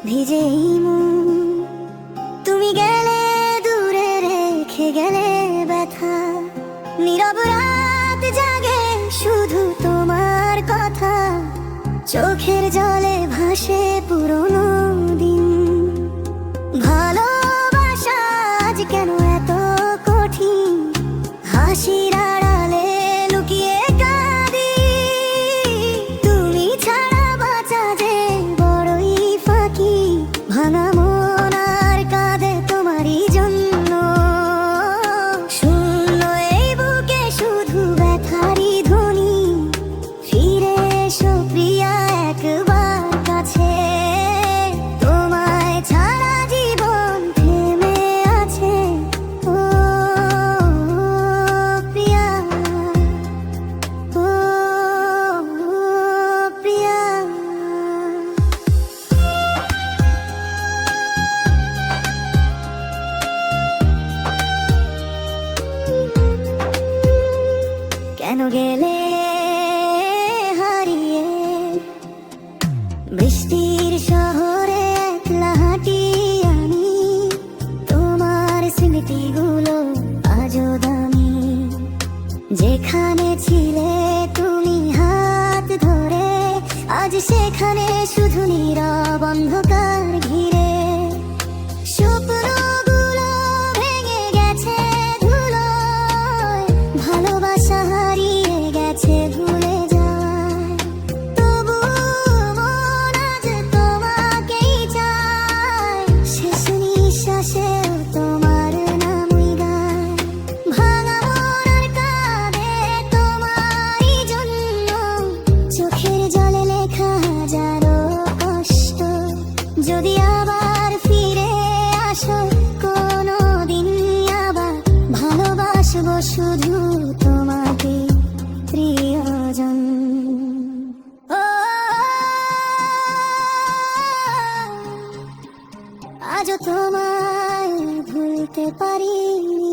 ভিজেই মন। তুমি গেলে দূরে রেখে গেলে ব্যথা, নীরব রাত জাগে শুধু তোমার কথা। চোখের জলে ভাসে পুরনো দিন। ভালোবাসা আজ কেন এত কঠিন? হাসির আড়ালে লুকিয়ে কাঁদি। তুমি ছাড়া বাঁচা যে বড়ই ফাঁকি। ভাঙা মন আর কাঁদে তোমারই জন্য। শূন্য এই বুকে শুধু ব্যথারই ধ্বনি। ফিরে এসো প্রিয়া একবার কাছে। তোমায় ছাড়া জীবন থেমে আছে। ও প্রিয়া, ও প্রিয়া। কেন গেলে হারিয়ে বৃষ্টির শহরে একলা হাঁটি আমি। তোমার স্মৃতিগুলো আজও দামি। যেখানে ছিলে তুমি হাত ধরে, আজ সেখানে শুধু নীরব অন্ধকার ঘিরে। স্বপ্নগুলো ভেঙে গেছে ধুলোয়, ভালোবাসা হারিয়ে গেছে ভুলে যায়। তবু মন আজ তোমাকেই চায়। শেষ নিঃশ্বাসেও তোমার নামই গায়। ভাঙা মন আর কাঁদে তোমারই জন্য। চোখের জলে লেখা হাজারো কষ্ট। যদি আবার ফিরে আসো কোনো দিন, আবার ভালোবাসবো শুধু তোমাকে প্রিয়জন। ও আজও তোমায় ভুলতে পারিনি।